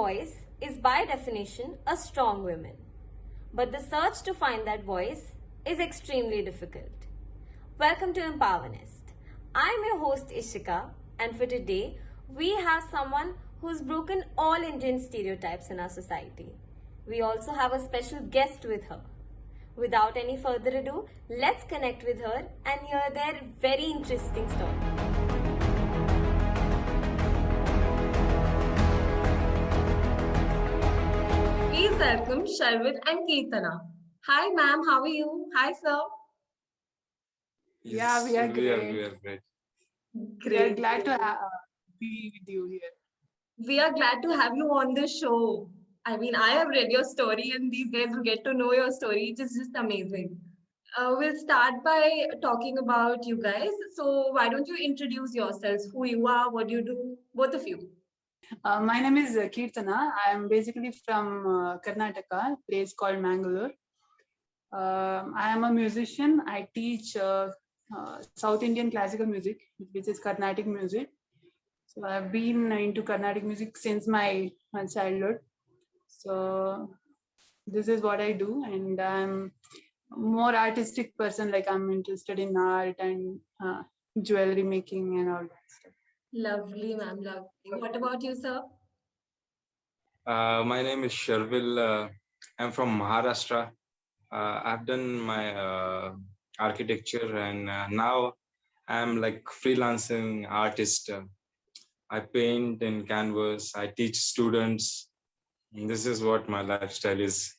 voice is by definition a strong woman. But the search to find that voice is extremely difficult. Welcome to Empowerist. I'm your host Ishika, and for today, we have someone who's broken all Indian stereotypes in our society. We also have a special guest with her. Without any further ado, let's connect with her and hear their very interesting story. Please welcome Sharvit and Kirtana. Hi ma'am, how are you? Hi sir. Yeah, we are great. We are great. We are glad to be with you here. We are glad to have you on the show. I mean, I have read your story, and these guys will get to know your story, which is just amazing. We'll start by talking about you guys. So, why don't you introduce yourselves? Who you are, what you do, both of you. My name is Kirtana. I am basically from Karnataka, place called Mangalore. I am a musician. I teach South Indian classical music, which is Carnatic music. So I've been into Carnatic music since my childhood. So this is what I do, and I'm more artistic person. Like I'm interested in art and jewelry making and all that stuff. Lovely, ma'am. Lovely. What about you, sir? My name is Sharvil. I'm from Maharashtra. I've done my architecture, and now I'm like freelancing artist. I paint in canvas. I teach students. And this is what my lifestyle is.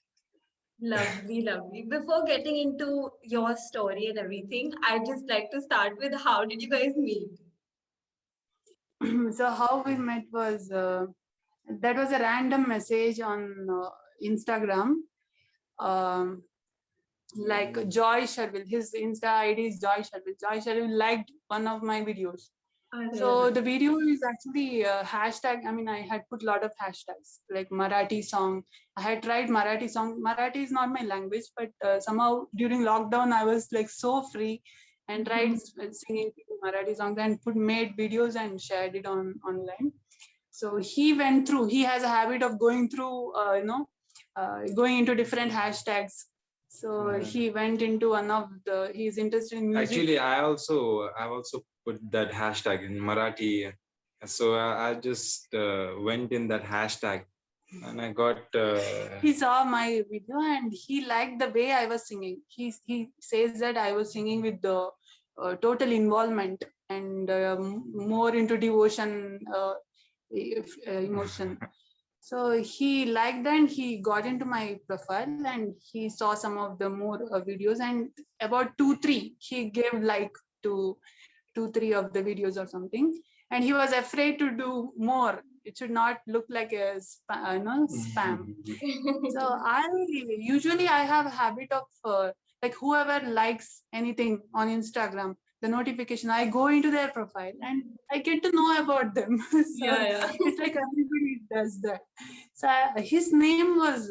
Lovely, lovely. Before getting into your story and everything, I'd just like to start with how did you guys meet? So how we met was that was a random message on Instagram. Like Joy Sharvil, his Insta ID is Joy Sharvil. Joy Sharvil liked one of my videos. So the video is actually hashtag. I mean, I had put a lot of hashtags like Marathi song. I had tried Marathi song. Marathi is not my language, but somehow during lockdown I was like so free and tried singing Marathi songs and made videos and shared it online. So he went through. He has a habit of going through, going into different hashtags. So he went into one of the. He's interested in music. Actually, I've also put that hashtag in Marathi. So I just went in that hashtag, and I got. He saw my video and he liked the way I was singing. He says that I was singing with the total involvement and more into devotion, emotion. So he liked that and he got into my profile and he saw some of the more videos, and about 2-3 he gave like to 2-3 of the videos or something, and he was afraid to do more. It should not look like a spam. So I have a habit of like whoever likes anything on Instagram, the notification, I go into their profile and I get to know about them. So it's like everybody does that. So his name was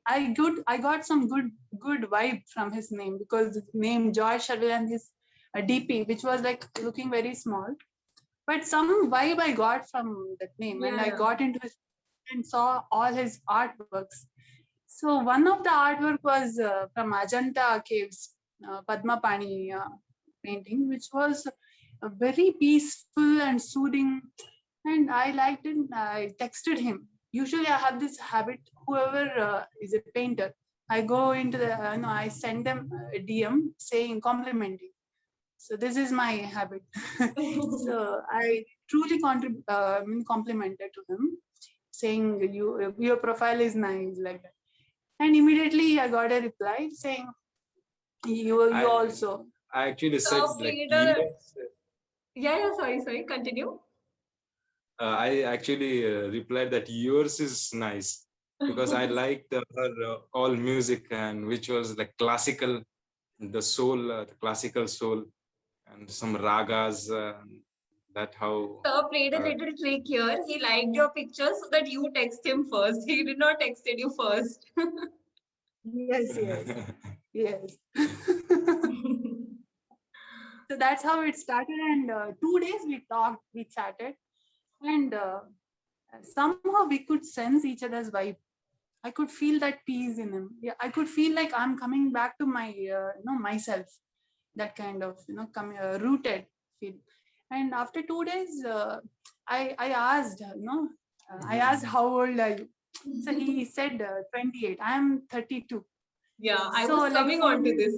I got some good vibe from his name, because the name Joy Sharvil and his DP, which was like looking very small, but some vibe I got from that name, and I got into his and saw all his artworks. So one of the artwork was from Ajanta Caves, Padma Pani painting, which was very peaceful and soothing, and I liked it. I texted him. Usually, I have this habit. Whoever is a painter, I go into the I send them a DM saying complimenting. So this is my habit. So I truly complimented to him, saying your profile is nice, like that. And immediately I got a reply saying you also. I actually said Sorry, continue. I actually replied that yours is nice because I liked her all music, and which was like classical, the soul, the classical soul, and some ragas. That how. Sir played a little trick here. He liked your picture so that you text him first. He did not texted you first. Yes. So that's how it started, and 2 days we chatted, and somehow we could sense each other's vibe. I could feel that peace in him. Yeah, I could feel like I'm coming back to my myself, that kind of rooted feel. And after 2 days, I asked I asked how old are you. So he said 28. I am 32. Yeah, I So was like coming for on to me, this.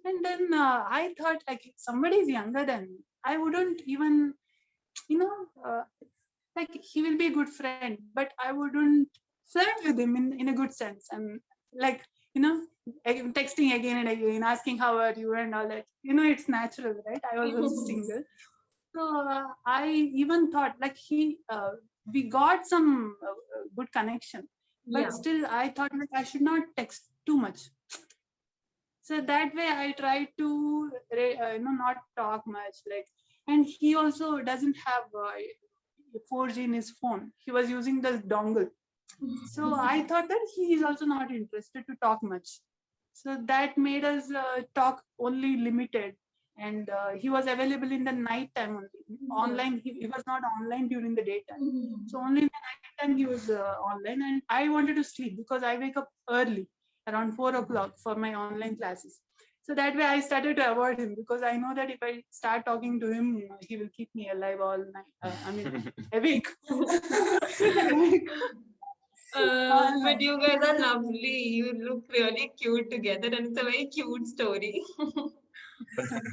and then I thought like if somebody is younger than me, I wouldn't even you know like he will be a good friend, but I wouldn't flirt with him in a good sense. And like texting again and again, asking how are you and all that. It's natural, right? I was also single. So I even thought like we got some good connection, but Yeah. still I thought like I should not text too much. So that way I tried to not talk much, like. And he also doesn't have 4G in his phone. He was using the dongle. So I thought that he is also not interested to talk much. So that made us talk only limited. And he was available in the night time only. Online, he was not online during the daytime. So only in the night time he was online. And I wanted to sleep because I wake up early, around 4 o'clock, for my online classes. So that way I started to avoid him because I know that if I start talking to him, he will keep me alive all night. Awake. Awake. But you guys are lovely. You look really cute together, and it's a very cute story.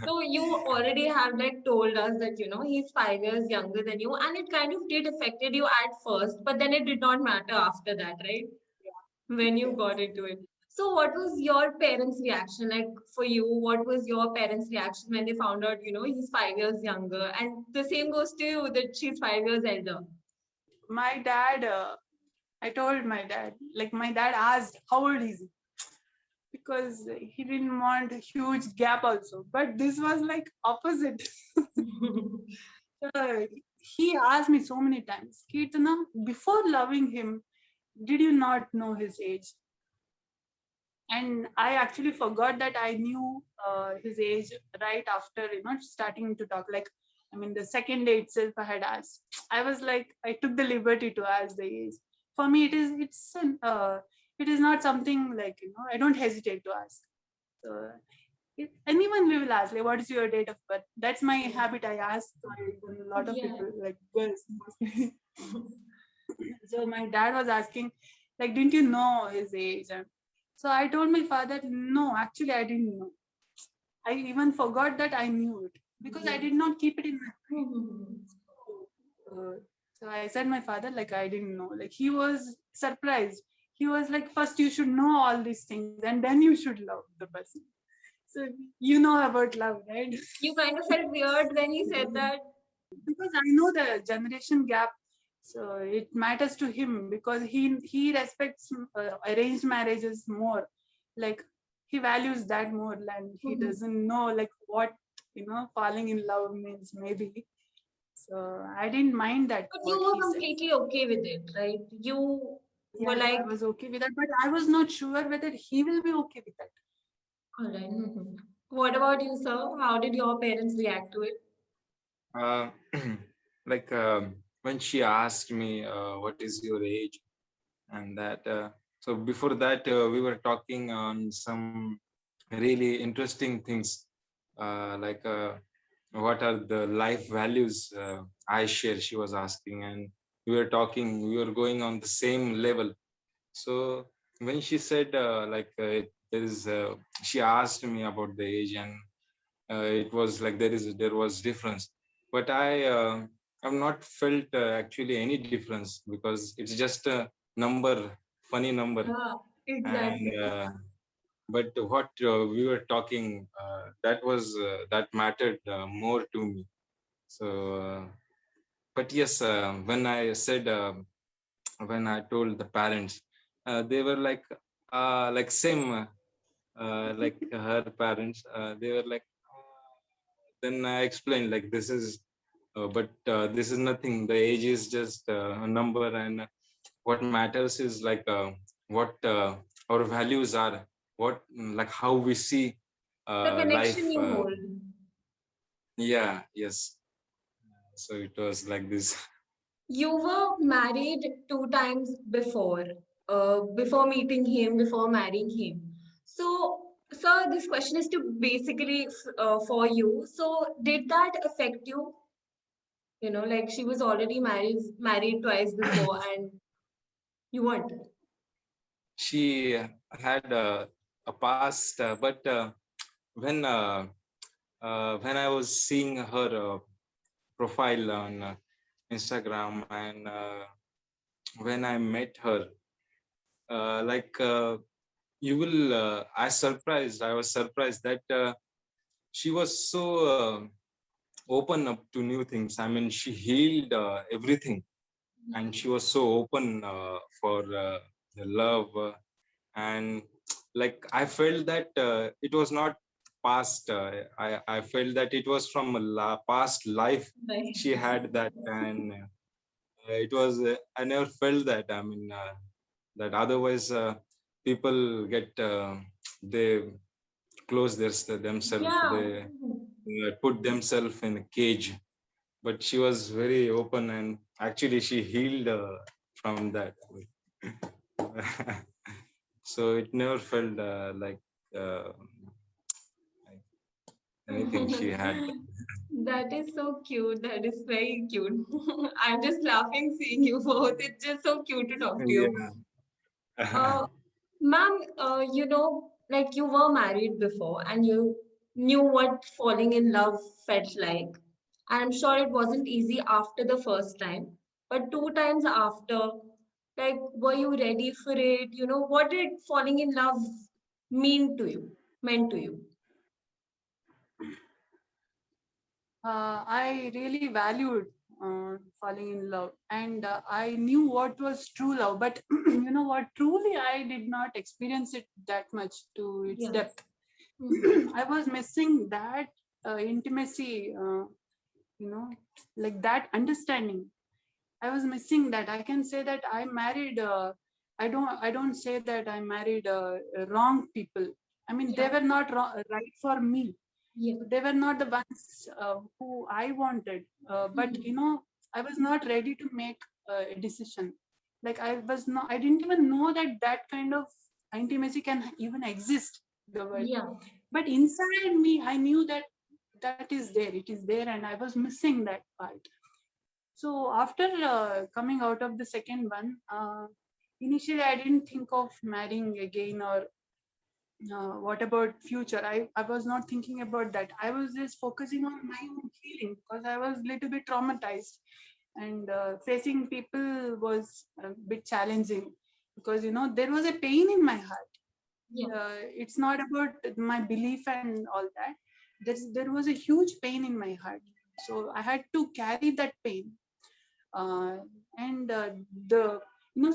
So you already have like told us that he's 5 years younger than you, and it kind of did affected you at first, but then it did not matter after that, right? When you got into it. So what was your parents' reaction like for you? What was your parents' reaction when they found out, he's 5 years younger? And the same goes to you that she's 5 years elder. My dad, I told my dad, like my dad asked, how old is he? Because he didn't want a huge gap also. But this was like opposite. He asked me so many times, Kirtana, before loving him, did you not know his age? And I actually forgot that I knew his age right after starting to talk. Like, I mean, the second day itself, I had asked. I was like, I took the liberty to ask the age. For me, it is not something like I don't hesitate to ask. So anyone will ask, like, what is your date of birth? That's my habit. I ask a lot of people, like girls mostly. So my dad was asking, like, didn't you know his age? And so I told my father, no, actually I didn't know. I even forgot that I knew it because I did not keep it in my mind. So I said my father, like, I didn't know. Like, he was surprised. He was like, first you should know all these things and then you should love the person. So you know about love, right? You kind of felt weird when he said that. Because I know the generation gap, so it matters to him because he respects arranged marriages more. Like he values that more, and he doesn't know like what falling in love means maybe. So I didn't mind that But you what were he said. completely okay with it, right? You Yeah, were like, I was okay with that, but I was not sure whether he will be okay with that. all right. What about you, sir? How did your parents react to it? Uh, like when she asked me, "What is your age?" and that. So before that, we were talking on some really interesting things, like what are the life values I share. She was asking, and we were talking. We were going on the same level. So when she said there is, she asked me about the age, and it was like there was difference, but I've not felt actually any difference because it's just a number, funny number. Yeah, And exactly. but what we were talking, that mattered more to me. So but yes, when I said, when I told the parents, they were like same, like her parents, they were like, then I explained like this is, but this is nothing. The age is just a number, and what matters is like what our values are, what like how we see The life. connection you hold. Yeah, yes. So it was like this. You were married 2 times before meeting him, before marrying him. So, sir, this question is to basically for you. So, did that affect you? You know, like she was already married twice before, and you weren't. She had a past, but when when I was seeing her profile on Instagram, and when I met her, like you will, I was surprised that she was so open up to new things. I mean, she healed everything, and she was so open for the love, and like I felt that it was not past. I felt that it was from a past life Right. she had that, and it was. I never felt that. I mean, that otherwise people get they close themselves. Yeah. They put themselves in a cage, but she was very open, and actually she healed from that. So it never felt uh, like anything she had. That is so cute. That is very cute. I'm just laughing seeing you both. It's just so cute to talk to you. Yeah. Uh, Ma'am, like you were married before and you knew what falling in love felt like. I'm sure it wasn't easy after the first time, but 2 times after, like, were you ready for it? You know, what did falling in love meant to you? I really valued falling in love, and I knew what was true love. But you know what? Truly, I did not experience it that much to its Yes. depth. Mhm. I was missing that intimacy, like that understanding. I was missing that. I can say that I married. I don't say that I married wrong people. I mean, they Yeah. were not right for me. Yeah. They were not the ones who I wanted. But Mhm. you know, I was not ready to make a decision. Like I was not. I didn't even know that that kind of intimacy can even exist in the world. Yeah. But inside me, I knew that that is there. It is there, and I was missing that part. So after coming out of the second one, initially I didn't think of marrying again, or what about future. I was not thinking about that. I was just focusing on my own healing because I was a little bit traumatized, and facing people was a bit challenging because you know there was a pain in my heart. Yeah. It's not about my belief and all that. There was a huge pain in my heart, so I had to carry that pain. uh, and the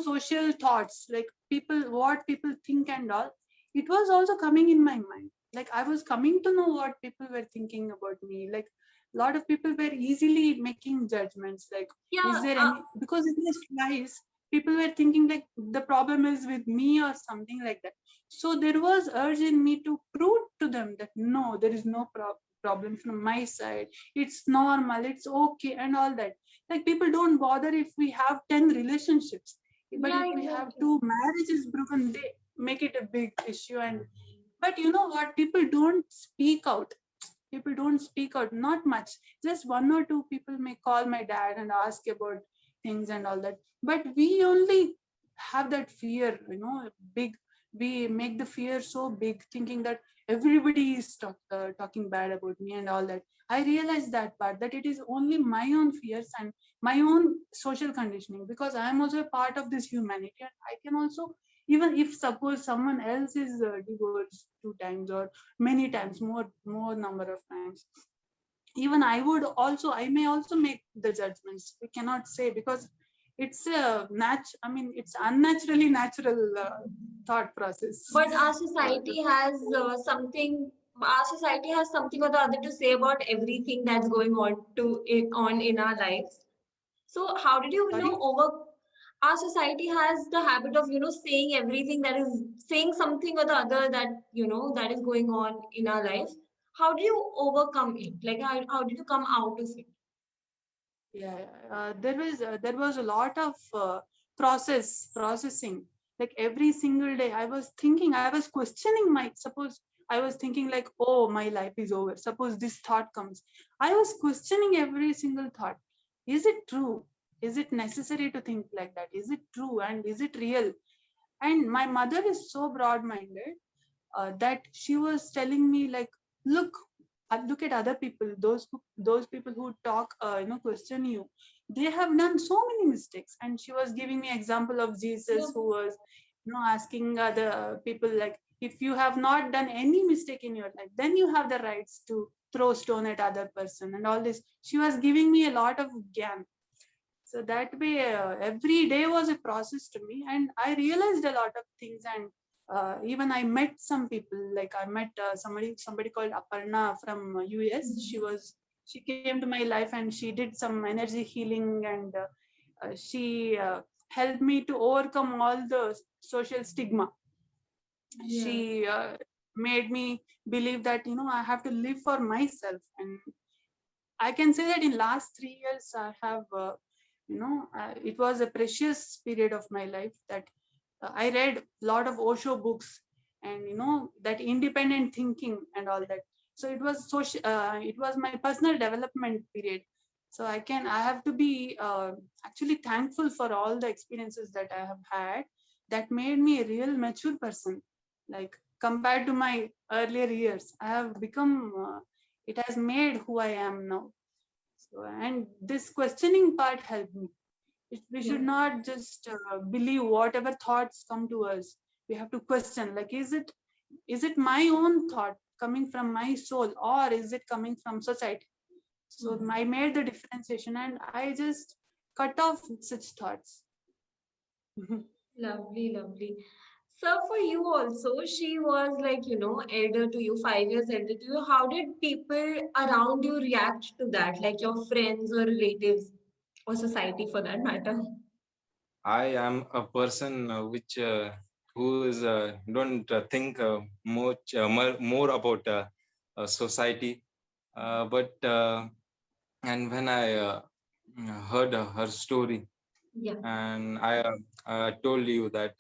social thoughts, like people, what people think and all, it was also coming in my mind. Like I was coming to know what people were thinking about me. Like a lot of people were easily making judgments, like is Yeah. there any, because it was twice, people were thinking like the problem is with me or something like that. So there was urge in me to prove to them that no, there is no problem from my side, it's normal, it's okay and all that. Like people don't bother if we have 10 relationships, but Yeah, if we have exactly. two marriages broken, they make it a big issue. And but you know what, people don't speak out. People don't speak out, not much. Just one or two people may call my dad and ask about things and all that, but we only have that fear, big. We make the fear so big, thinking that everybody is talking bad about me and all that. I realized that part, that it is only my own fears and my own social conditioning, because I am also a part of this humanity, and I can also, even if suppose someone else is divorced 2 times or many times, more number of times, even I may also make the judgments. We cannot say, because it's a I mean, it's unnaturally natural thought process. But our To society has our society has something or the other to say about everything that's going on in our lives. So how did you, sorry. our society has the habit of, saying everything that is saying something or the other that, that is going on in our lives. How do you overcome it? Like how did you come out of it? Yeah, there was a lot of processing. Like every single day, I was thinking, I was questioning my. Suppose I was thinking like, oh, my life is over. Suppose this thought comes, I was questioning every single thought. Is it true? Is it necessary to think like that? Is it true and is it real? And my mother is so broad-minded that she was telling me like, look, look at other people, those people who talk, question you, they have done so many mistakes. And she was giving me example of Jesus, Yeah. who was, asking other people like, if you have not done any mistake in your life, then you have the rights to throw stone at other person and all this. She was giving me a lot of gyan. So that way, every day was a process to me, and I realized a lot of things. And even I met some people. Like I met somebody called Aparna from US. She came to my life and she did some energy healing, and she helped me to overcome all the social stigma. Yeah. She made me believe that I have to live for myself. And I can say that in last 3 years, I have, it was a precious period of my life that I read a lot of Osho books, and that independent thinking and all that. So it was it was my personal development period. So I have to be actually thankful for all the experiences that I have had that made me a real mature person. Like compared to my earlier years, I have become. It has made who I am now. So, and this questioning part helped me. We Yeah. should not just believe whatever thoughts come to us. We have to question, like, is it my own thought coming from my soul, or is it coming from society? So I made the differentiation, and I just cut off such thoughts. Lovely, lovely. So for you also, she was like, elder to you, 5 years elder to you. How did people around you react to that? Like your friends or relatives or society for that matter? I am a person which who is don't think more about society, but and when I heard her story, Yeah. and I told you that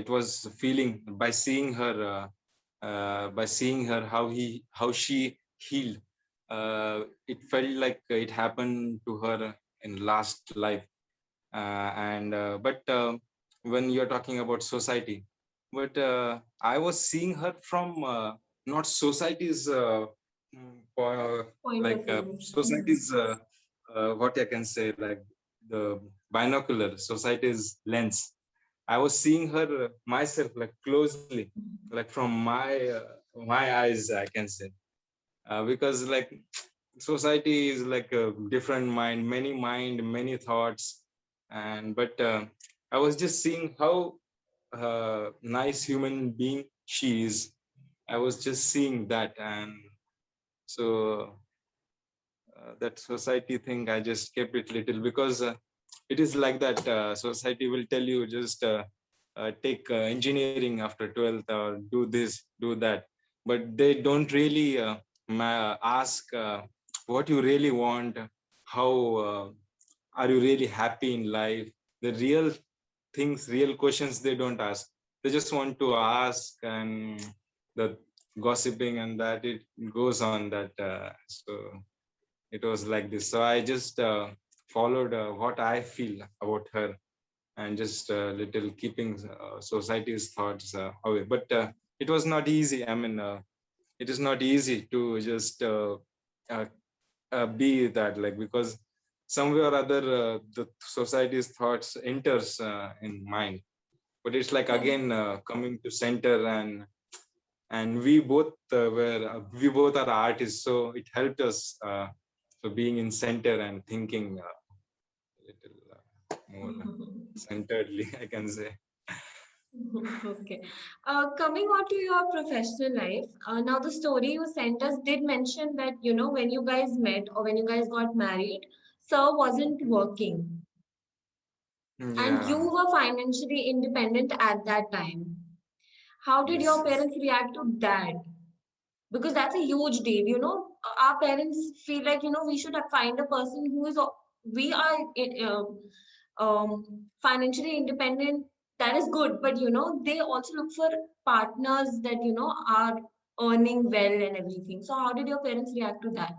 it was feeling by seeing her how she healed. It felt like it happened to her in last life, and but when you're talking about society, but I was seeing her from not society's Point of like view. society's what I can say, like the binocular society's lens. I was seeing her myself like closely, like from my eyes, I can say, because like society is like a different mind, many thoughts, and but I was just seeing how nice human being she is. I was just seeing that, and so that society thing, I just kept it little because it is like that. Society will tell you just take engineering after 12th or do this, do that, but they don't really ask what you really want, how are you really happy in life. The real things, real questions they don't ask. They just want to ask, and the gossiping and that it goes on that. So it was like this. So I just followed what I feel about her, and just little keeping society's thoughts away. But it was not easy. I mean, it is not easy to just uh, be that, like, because somewhere or other the society's thoughts enters in mind. But it's like Yeah. again coming to center, and we both we both are artists, so it helped us. So being in center and thinking little more centeredly, I can say. Okay. Coming on to your professional life, now the story you sent us did mention that, when you guys met or when you guys got married, Sir wasn't working and you Yeah. were financially independent at that time. How did Yes, your yes. parents react to that? because that's a huge deal. You know, our parents feel like, you know, we should find a person who is, we are financially independent. That is good, but you know, they also look for partners that, you know, are earning well and everything. So how did your parents react to that?